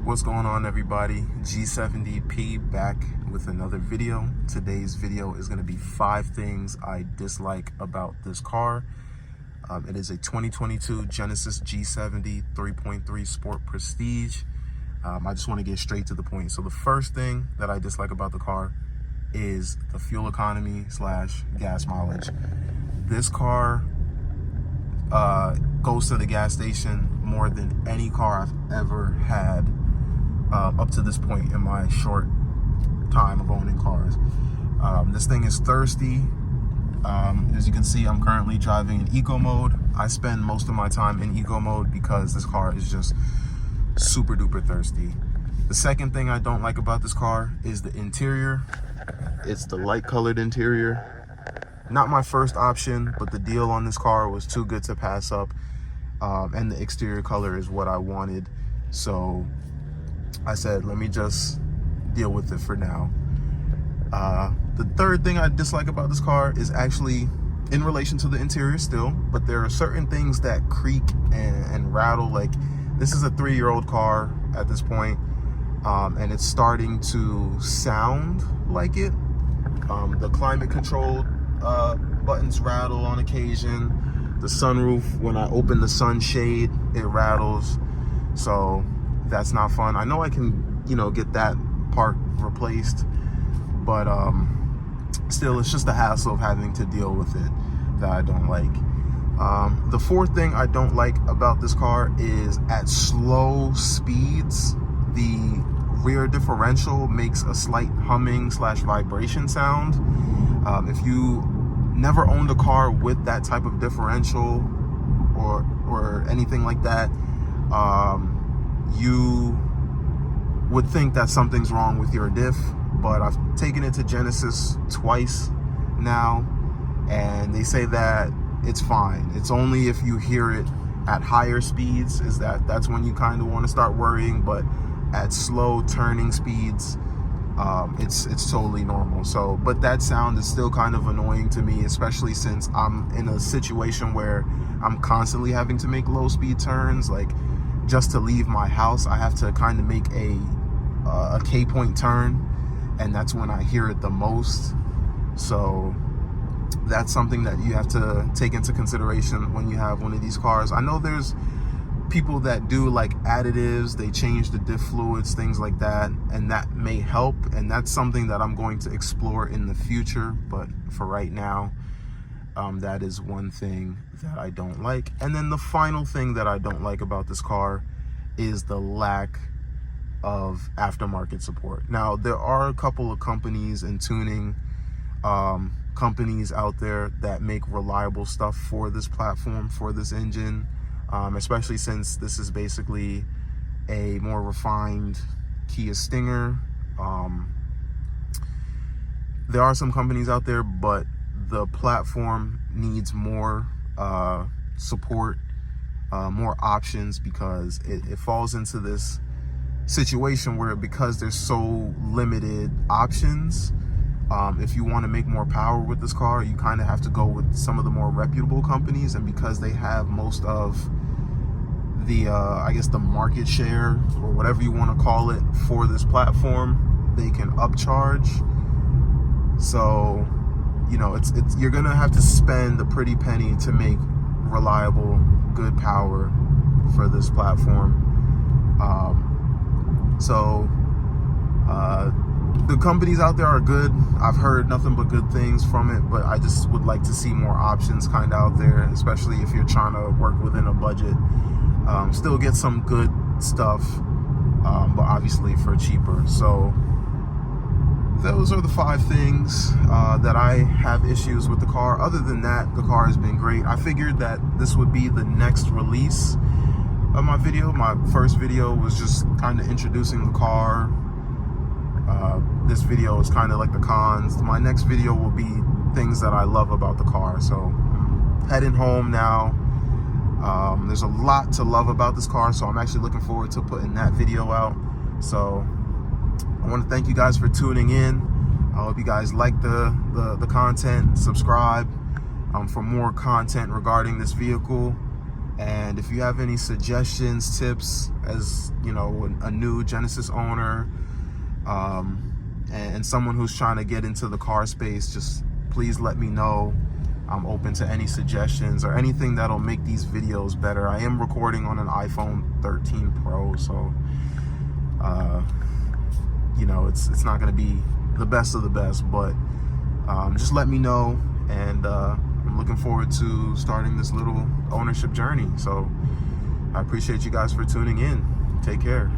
What's going on, everybody? G70P back with another video. Today's video is going to be 5 things I dislike about this car. It is a 2022 Genesis G70 3.3 Sport Prestige. I just want to get straight to the point. So the first thing that I dislike about the car is the fuel economy / gas mileage. This car goes to the gas station more than any car I've ever had up to this point in my short time of owning cars. This thing is thirsty. As you can see, I'm currently driving in eco mode. I spend most of my time in eco mode because this car is just super duper thirsty. The second thing I don't like about this car is the interior. It's the light colored interior. Not my first option, but the deal on this car was too good to pass up. And the exterior color is what I wanted. So I said, let me just deal with it for now. The third thing I dislike about this car is actually in relation to the interior still, but there are certain things that creak and rattle. Like, this is a 3-year-old car at this point, and it's starting to sound like it. The climate controlled buttons rattle on occasion. The sunroof, when I open the sunshade, it rattles. So that's not fun. I know I can, get that part replaced, but still, it's just the hassle of having to deal with it that I don't like. The fourth thing I don't like about this car is at slow speeds, the rear differential makes a slight humming / vibration sound. If you never owned a car with that type of differential or anything like that, you would think that something's wrong with your diff, but I've taken it to Genesis twice now, and they say that it's fine. It's only if you hear it at higher speeds that's when you kind of want to start worrying, but at slow turning speeds, it's totally normal. So, but that sound is still kind of annoying to me, especially since I'm in a situation where I'm constantly having to make low speed turns. Like, just to leave my house, I have to kind of make a K-point turn, and that's when I hear it the most. So that's something that you have to take into consideration when you have one of these cars. I know there's people that do like additives, they change the diff fluids, things like that, and that may help, and that's something that I'm going to explore in the future. But for right now, that is one thing that I don't like. And then the final thing that I don't like about this car is the lack of aftermarket support. Now, there are a couple of companies and tuning companies out there that make reliable stuff for this platform, for this engine, especially since this is basically a more refined Kia Stinger. There are some companies out there, but the platform needs more support, more options, because it falls into this situation where, because there's so limited options, if you want to make more power with this car, you kind of have to go with some of the more reputable companies. And because they have most of the I guess the market share, or whatever you want to call it, for this platform, they can upcharge. So it's you're gonna have to spend a pretty penny to make reliable, good power for this platform. The companies out there are good. I've heard nothing but good things from it, but I just would like to see more options kind of out there, especially if you're trying to work within a budget. Still get some good stuff, but obviously for cheaper. So those are the 5 things that I have issues with the car. Other than that, the car has been great. I figured that this would be the next release of my video. My first video was just kind of introducing the car. This video is kind of like the cons. My next video will be things that I love about the car. So I'm heading home now. There's a lot to love about this car, so I'm actually looking forward to putting that video out. So I want to thank you guys for tuning in. I hope you guys like the content. Subscribe for more content regarding this vehicle. And if you have any suggestions, tips, as you know, a new Genesis owner, and someone who's trying to get into the car space, just please let me know. I'm open to any suggestions or anything that'll make these videos better. I am recording on an iPhone 13 Pro, so you know, it's not going to be the best of the best, but just let me know, and I'm looking forward to starting this little ownership journey. So I appreciate you guys for tuning in. Take care.